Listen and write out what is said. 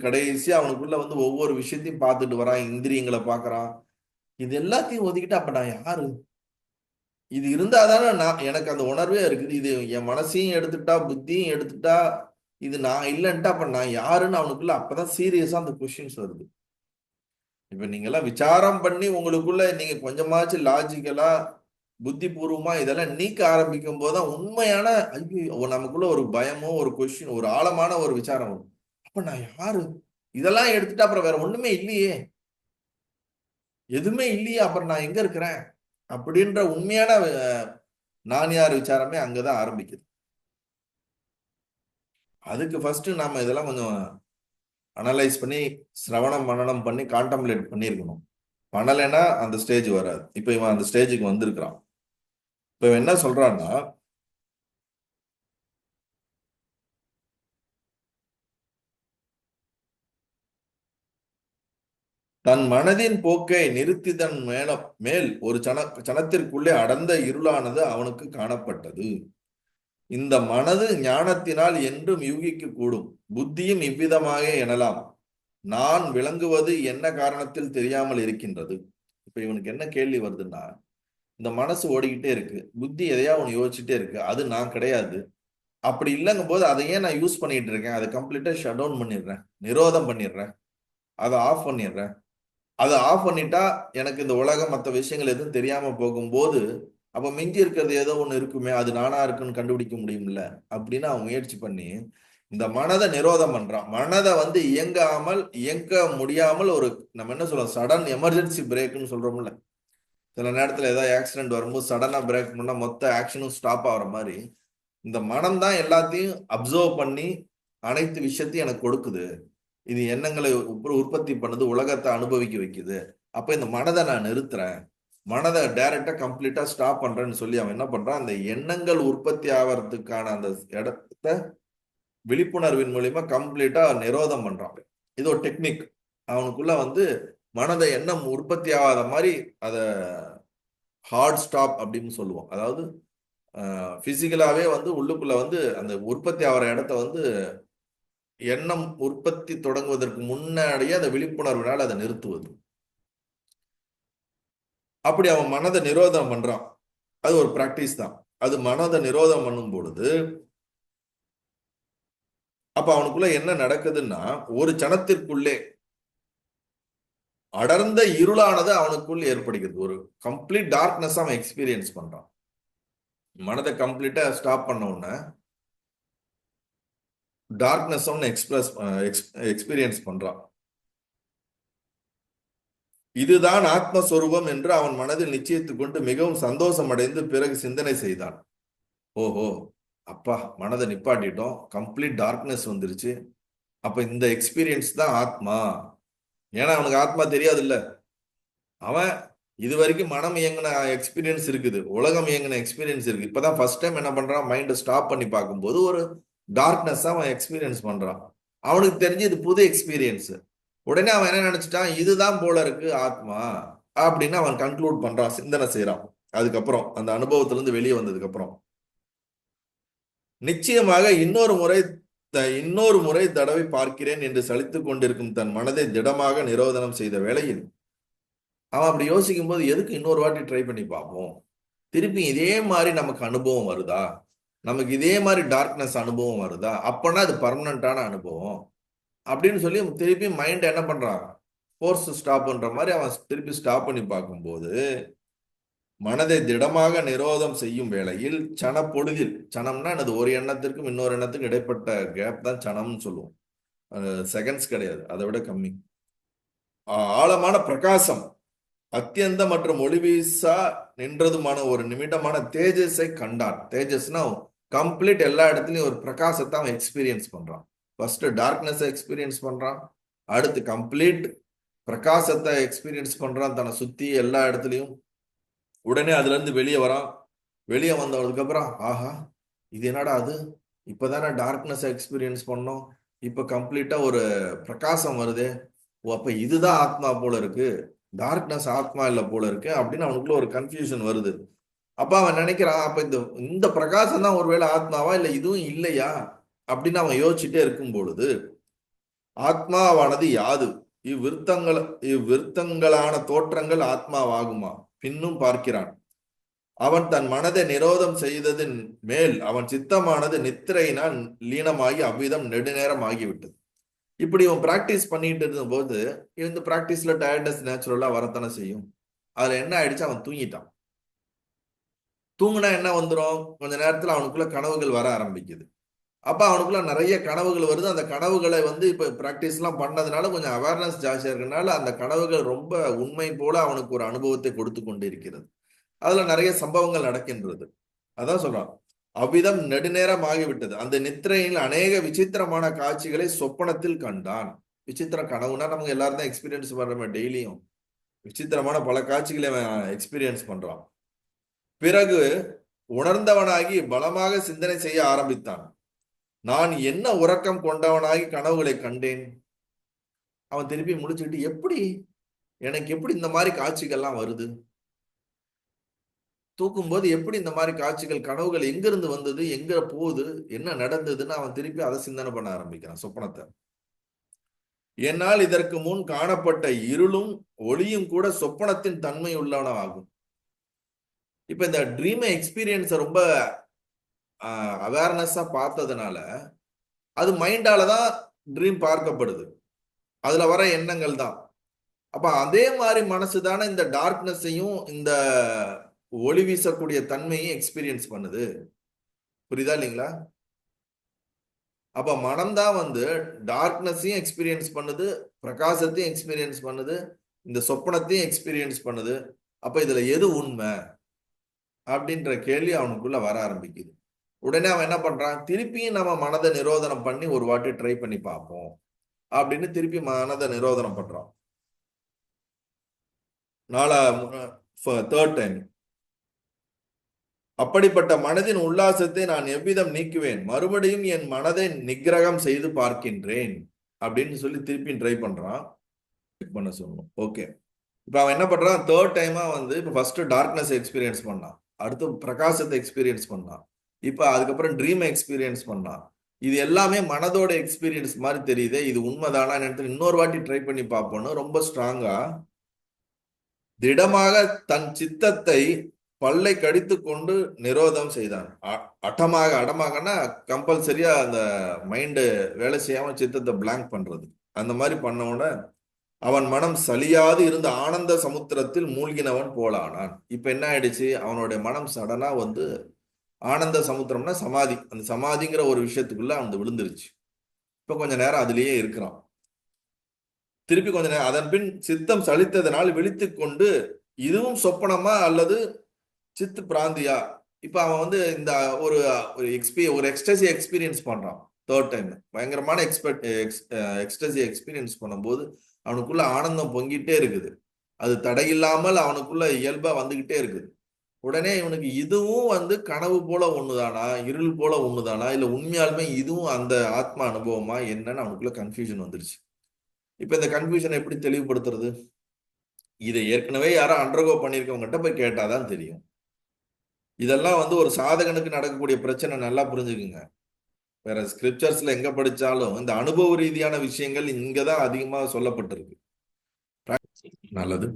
கடைசி அவனுக்குள்ள வந்து ஒவ்வொரு விஷயத்தையும் பார்த்துட்டு வரான், இந்திரியங்களை பார்க்கறான். இது எல்லாத்தையும் ஒதுக்கிட்டு அப்ப நான் யாரு? இது இருந்தாதானே நான் எனக்கு அந்த உணர்வே இருக்குது. இது என் மனசையும் எடுத்துட்டா, புத்தியும் எடுத்துட்டா, இது நான் இல்லைன்ட்டா அப்ப நான் யாருன்னு அவனுக்குள்ள அப்பதான் சீரியஸா அந்த கொஸ்டின்ஸ் வருது. இப்ப நீங்க எல்லாம் விசாரம் பண்ணி உங்களுக்குள்ள நீங்க கொஞ்சமாச்சும் லாஜிக்கலா புத்தி பூர்வமா இதெல்லாம் நீக்க ஆரம்பிக்கும் போதுதான் உண்மையான ஐயோ நமக்குள்ள ஒரு பயமோ ஒரு கொஸ்டின் ஒரு ஆழமான ஒரு விசாரம் வரும். அப்ப நான் யாரு? இதெல்லாம் எடுத்துட்டா அப்புறம் வேற ஒண்ணுமே இல்லையே, எதுவுமே இல்லையே, அப்புறம் நான் எங்க இருக்கிறேன் அப்படின்ற உண்மையான நான் யார் விசாரமே அங்கதான் ஆரம்பிக்குது. அதுக்கு ஃபர்ஸ்ட் நாம இதெல்லாம் கொஞ்சம் அனலைஸ் பண்ணி சிரவணம் மனனம் பண்ணி கான்டம்ப்ளேட் பண்ணியிருக்கணும். பண்ணலைன்னா அந்த ஸ்டேஜ் வராது. இப்ப இவன் அந்த ஸ்டேஜுக்கு வந்திருக்கிறான். இப்ப இவன் என்ன சொல்றான்னா, தன் மனதின் போக்கை நிறுத்திதன் மேல் ஒரு சனத்திற்குள்ளே அடர்ந்த இருளானது அவனுக்கு காணப்பட்டது. இந்த மனது ஞானத்தினால் என்றும் யூகிக்க கூடும். புத்தியும் இவ்விதமாக எனலாம். நான் விளங்குவது என்ன காரணத்தில் தெரியாமல் இருக்கின்றது. இப்ப இவனுக்கு என்ன கேள்வி வருதுன்னா, இந்த மனசு ஓடிக்கிட்டே இருக்கு, புத்தி எதையா ஒன்று யோசிச்சுட்டே இருக்கு, அது நான் கிடையாது. அப்படி இல்லைங்கும் போது அதை ஏன் நான் யூஸ் பண்ணிட்டு இருக்கேன்? அதை கம்ப்ளீட்டா ஷட் டவுன் பண்ணிடுறேன், நிரோதம் பண்ணிடுறேன், அதை ஆஃப் பண்ணிடுறேன். அதை ஆஃப் பண்ணிட்டா எனக்கு இந்த உலகம் மற்ற விஷயங்கள் எதுவும் தெரியாம போகும்போது அப்ப மிஞ்சி இருக்கிறது ஏதோ ஒண்ணு இருக்குமே, அது நானா இருக்குன்னு கண்டுபிடிக்க முடியும்ல அப்படின்னு அவன் முயற்சி பண்ணி இந்த மனதை நிரோதம் பண்றான். மனதை வந்து இயங்க முடியாமல் ஒரு நம்ம என்ன சொல்றோம், சடன் எமர்ஜென்சி பிரேக்னு சொல்றோம்ல. சில நேரத்துல ஏதாவது ஆக்சிடென்ட் வரும்போது சடனா பிரேக் பண்ணா மொத்த ஆக்ஷனும் ஸ்டாப் ஆகுற மாதிரி இந்த மனம் தான் எல்லாத்தையும் அப்சர்வ் பண்ணி அனைத்து விஷயத்தையும் எனக்கு கொடுக்குது. இது எண்ணங்களை உற்பத்தி பண்ணுது, உலகத்தை அனுபவிக்க வைக்குது. அப்ப இந்த மனதை நான் நிறுத்துறேன், மனதை டைரக்டா கம்ப்ளீட்டா ஸ்டாப் பண்றேன்னு சொல்லி அவன் என்ன பண்றான், அந்த எண்ணங்கள் உற்பத்தி ஆகிறதுக்கான அந்த இடத்த விழிப்புணர்வின் மூலியமா கம்ப்ளீட்டா நிரோதம் பண்றான். இது ஒரு டெக்னிக். அவனுக்குள்ள வந்து மனதை எண்ணம் உற்பத்தி ஆகாத மாதிரி அதை ஹார்ட் ஸ்டாப் அப்படின்னு சொல்லுவோம். அதாவது பிசிக்கலாவே வந்து உள்ளுக்குள்ள வந்து அந்த உற்பத்தி ஆகிற இடத்த வந்து எண்ணம் உற்பத்தி தொடங்குவதற்கு முன்னாடியே அந்த விழிப்புணர்வினால் அதை நிறுத்துவது. அப்படி அவன் மனதை நிரோதம் பண்றான். அது ஒரு பிராக்டிஸ் தான். அது மனதை நிரோதம் பண்ணும் பொழுது அப்ப அவனுக்குள்ள என்ன நடக்குதுன்னா, ஒரு சனத்திற்குள்ளே அடர்ந்த இருளானது அவனுக்குள் ஏற்படுகிறது. ஒரு கம்ப்ளீட் டார்க்னஸ் அவன் எக்ஸ்பீரியன்ஸ் பண்றான். மனதை கம்ப்ளீட்டா ஸ்டாப் பண்ண உடனே டார்க்னஸ் அவன் எக்ஸ்பீரியன்ஸ் பண்றான். இதுதான் ஆத்மஸ்வரூபம் என்று அவன் மனதில் நிச்சயித்துக் கொண்டு மிகவும் சந்தோஷம் அடைந்து பிறகு சிந்தனை செய்தான். ஓஹோ, அப்பா மனதை நிப்பாட்டிட்டோம், கம்ப்ளீட் டார்க்னஸ் வந்துருச்சு, அப்ப இந்த எக்ஸ்பீரியன்ஸ் தான் ஆத்மா. ஏன்னா அவனுக்கு ஆத்மா தெரியாது இல்ல. அவன் இது வரைக்கும் மனம் இயங்கின எக்ஸ்பீரியன்ஸ் இருக்குது, உலகம் இயங்கின எக்ஸ்பீரியன்ஸ் இருக்கு. இப்பதான் ஃபர்ஸ்ட் டைம் என்ன பண்றான், மைண்டை ஸ்டாப் பண்ணி பார்க்கும்போது ஒரு டார்க்னஸ் அவன் எக்ஸ்பீரியன்ஸ் பண்றான். அவனுக்கு தெரிஞ்சு இது புது எக்ஸ்பீரியன்ஸ். உடனே அவன் என்ன நினைச்சிட்டான், இதுதான் போல இருக்கு ஆத்மா அப்படின்னு அவன் கன்க்ளூட் பண்றான், சிந்தனை செய்யறான். அதுக்கப்புறம் அந்த அனுபவத்துல இருந்து வெளியே வந்ததுக்கு அப்புறம் நிச்சயமாக இன்னொரு முறை தடவை பார்க்கிறேன் என்று சலித்துக் கொண்டிருக்கும் தன் மனதை திடமாக நிரோதனம் செய்த வேளையில் அவன் அப்படி யோசிக்கும் போது எதுக்கு இன்னொரு வாட்டி ட்ரை பண்ணி பார்ப்போம், திருப்பி இதே மாதிரி நமக்கு அனுபவம் வருதா, நமக்கு இதே மாதிரி டார்க்னஸ் அனுபவம் வருதா, அப்பனா அது பர்மனண்டான அனுபவம் அப்படின்னு சொல்லி திருப்பி மைண்ட் என்ன பண்றான், ஃபோர்ஸ் ஸ்டாப் பண்ற மாதிரி அவன் திருப்பி ஸ்டாப் பண்ணி பார்க்கும்போது மனதை திடமாக நிரோதம் செய்யும் வேளையில் சனப்பொழுதில், சனம்னா அது ஒரு எண்ணத்திற்கும் இன்னொரு எண்ணத்துக்கும் இடைப்பட்ட கேப் தான் சனம்னு சொல்லுவோம். செகண்ட்ஸ் கிடையாது, அதை விட கம்மி. ஆழமான பிரகாசம் அத்தியந்த மற்றும் ஒளிவீசா நின்றதுமான ஒரு நிமிடமான தேஜஸை கண்டான். தேஜஸ்னா கம்ப்ளீட் எல்லா இடத்துலயும் ஒரு பிரகாசத்தை அவன் எக்ஸ்பீரியன்ஸ் பண்றான். ஃபர்ஸ்ட் டார்க்னஸ் எக்ஸ்பீரியன்ஸ் பண்றான், அடுத்து கம்ப்ளீட் பிரகாசத்தை எக்ஸ்பீரியன்ஸ் பண்றான் தன்னை சுத்தி எல்லா இடத்துலயும். உடனே அதுல இருந்து வெளியே வரான். வெளியே வந்ததுக்கு அப்புறம் ஆஹா, இது என்னடா அது, இப்பதானே டார்க்னஸ் எக்ஸ்பீரியன்ஸ் பண்ணோம், இப்ப கம்ப்ளீட்டா ஒரு பிரகாசம் வருது, ஓ அப்ப இதுதான் ஆத்மா போல இருக்கு, டார்க்னஸ் ஆத்மா இல்ல போல இருக்கு அப்படின்னு அவனுக்குள்ள ஒரு கன்ஃபியூஷன் வருது. அப்ப அவன் நினைக்கிறான், அப்ப இந்த இந்த பிரகாசம் தான் ஒருவேளை ஆத்மாவா இல்ல இதுவும் இல்லையா அப்படின்னு அவன் யோசிச்சுட்டே இருக்கும் பொழுது ஆத்மாவானது யாது? இவ்விருத்தங்கள் இவ்விருத்தங்களான தோற்றங்கள் ஆத்மாவாகுமா? பின்னும் பார்க்கிறான். அவன் தன் மனதை நிரோதம் செய்ததின் மேல் அவன் சித்தமானது நித்திரையினால் லீனமாகி அவ்விதம் நெடுநேரம் ஆகிவிட்டது. இப்படி இவன் பிராக்டிஸ் பண்ணிட்டு இருந்தபோது இந்த பிராக்டிஸ்ல டயர்ட்னஸ் நேச்சுரலா வரத்தானே செய்யும். அதுல என்ன ஆயிடுச்சு, அவன் தூங்கிட்டான். தூங்குனா என்ன வந்துடும், கொஞ்ச நேரத்துல அவனுக்குள்ள கனவுகள் வர ஆரம்பிக்குது. அப்ப அவனுக்குள்ள நிறைய கனவுகள் வருது. அந்த கனவுகளை இப்ப பிராக்டிஸ் எல்லாம் பண்ணதுனால கொஞ்சம் அவேர்னஸ் ஜாஸ்தியா இருக்கனால அந்த கனவுகள் ரொம்ப உண்மை போல அவனுக்கு ஒரு அனுபவத்தை கொடுத்து கொண்டு இருக்கிறது. அதுல நிறைய சம்பவங்கள் நடக்கின்றது. அதான் சொல்றான், அவ்விதம் நெடுநேரம் ஆகிவிட்டது. அந்த நித்திரையில் அநேக விசித்திரமான காட்சிகளை சொப்பனத்தில் கண்டான். விசித்திர கனவுனா நமக்கு எல்லாரும் தான் எக்ஸ்பீரியன்ஸ் பண்றோம். டெய்லியும் விசித்திரமான பல காட்சிகளை எக்ஸ்பீரியன்ஸ் பண்றான். பிறகு உணர்ந்தவனாகி பலமாக சிந்தனை செய்ய ஆரம்பித்தான். நான் என்ன உறக்கம் கொண்டவனாகி கனவுகளை கண்டேன். அவன் திருப்பி முடிச்சுட்டு எனக்கு எப்படி இந்த மாதிரி காட்சிகள்லாம் வருது, தூக்கும்போது எப்படி இந்த மாதிரி காட்சிகள் கனவுகள் எங்கிருந்து வந்தது, எங்க போகுது, என்ன நடந்ததுன்னு அவன் திருப்பி அதை சிந்தனை பண்ண ஆரம்பிக்கிறான் சொப்பனத்தை. என்னால் இதற்கு முன் காணப்பட்ட இருளும் ஒளியும் கூட சொப்பனத்தின் தன்மை உள்ளவனாகும். இப்ப இந்த ட்ரீம் எக்ஸ்பீரியன்ஸ ரொம்ப அவேர்னஸா பார்த்ததுனால அது மைண்டால தான் ட்ரீம் பார்க்கப்படுது, அதுல வர எண்ணங்கள் தான். அப்ப அதே மாதிரி மனசு தானே இந்த டார்க்னஸையும் இந்த ஒளி வீசக்கூடிய தன்மையும் எக்ஸ்பீரியன்ஸ் பண்ணுது. புரியுதா இல்லைங்களா? அப்ப மனம்தான் டார்க்னஸையும் எக்ஸ்பீரியன்ஸ் பண்ணுது, பிரகாசத்தையும் எக்ஸ்பீரியன்ஸ் பண்ணுது, இந்த சொப்பனத்தையும் எக்ஸ்பீரியன்ஸ் பண்ணுது. அப்ப இதுல எது உண்மை அப்படின்ற கேள்வி அவனுக்குள்ள வர ஆரம்பிக்குது. உடனே அவன் என்ன பண்றான், திருப்பியும் நம்ம மனதை நிரோதனம் பண்ணி ஒரு வாட்டி ட்ரை பண்ணி பார்ப்போம் அப்படின்னு திருப்பி மனதை நிரோதனம் பண்றான். Third time. அப்படிப்பட்ட மனதின் உல்லாசத்தை நான் எவ்விதம் நீக்குவேன், மறுபடியும் என் மனதை நிகிரகம் செய்து பார்க்கின்றேன் அப்படின்னு சொல்லி திருப்பி ட்ரை பண்றான். பண்ண சொல்லணும். ஓகே, இப்ப அவன் என்ன பண்றான், தேர்ட் டைமா இப்ப ஃபர்ஸ்ட் டார்க்னஸ் எக்ஸ்பீரியன்ஸ் பண்ணான், அடுத்து பிரகாசத்தை எக்ஸ்பீரியன்ஸ் பண்ணான், இப்ப அதுக்கப்புறம் ட்ரீம் எக்ஸ்பீரியன்ஸ் பண்ணான். இது எல்லாமே மனதோட எக்ஸ்பீரியன்ஸ் மாதிரி தெரியுது. இது உண்மைதானா இன்னொரு வாட்டி ட்ரை பண்ணி பார்ப்போம்னு ரொம்ப ஸ்ட்ராங்கா திடமாக தன் சித்தத்தை பல்லை கடித்து கொண்டு நிரோதம் செய்தான். அடமாகனா கம்பல்சரியா அந்த மைண்டு வேலை செய்யாம சித்தத்தை பிளாங்க் பண்றது. அந்த மாதிரி பண்ணவுடனே அவன் மனம் சலியாது இருந்த ஆனந்த சமுத்திரத்தில் மூழ்கினவன் போலானான். இப்ப என்ன ஆயிடுச்சு, அவனுடைய மனம் சடனா ஆனந்த சமுத்திரம்னா சமாதி, அந்த சமாதிங்கிற ஒரு விஷயத்துக்குள்ள விழுந்துருச்சு. இப்ப கொஞ்ச நேரம் அதுலயே இருக்கிறான். திருப்பி கொஞ்ச நேரம் அதன் பின் சித்தம் சலித்ததனால் விழித்து கொண்டு இதுவும் சொப்பனமா அல்லது சித்து பிராந்தியா. இப்ப அவன் இந்த ஒரு எக்ஸ்டசி எக்ஸ்பீரியன்ஸ் பண்றான். தேர்ட் டைம் பயங்கரமான எக்ஸ்டசி எக்ஸ்பீரியன்ஸ் பண்ணும்போது அவனுக்குள்ள ஆனந்தம் பொங்கிட்டே இருக்குது. அது தடையில்லாமல் அவனுக்குள்ள இயல்பா வந்துகிட்டே இருக்குது. உடனே இவனுக்கு இதுவும் கனவு போல ஒண்ணுதானா, இருள் போல ஒண்ணுதானா, இல்ல உண்மையாலுமே இதுவும் அந்த ஆத்மா அனுபவமா என்னன்னு அவனுக்குள்ள கன்ஃபியூஷன் வந்துருச்சு. இப்ப இந்த கன்ஃபியூஷன் எப்படி தெளிவுபடுத்துறது, இதை ஏற்கனவே யாரும் அண்டர்கோ பண்ணிருக்கவங்ககிட்ட போய் கேட்டாதான் தெரியும். இதெல்லாம் ஒரு சாதகனுக்கு நடக்கக்கூடிய பிரச்சனை, நல்லா புரிஞ்சுக்குங்க. வேற ஸ்கிரிப்சர்ஸ்ல எங்க படிச்சாலும் இந்த அனுபவ ரீதியான விஷயங்கள் இங்கதான் அதிகமா சொல்லப்பட்டிருக்கு. நல்லது.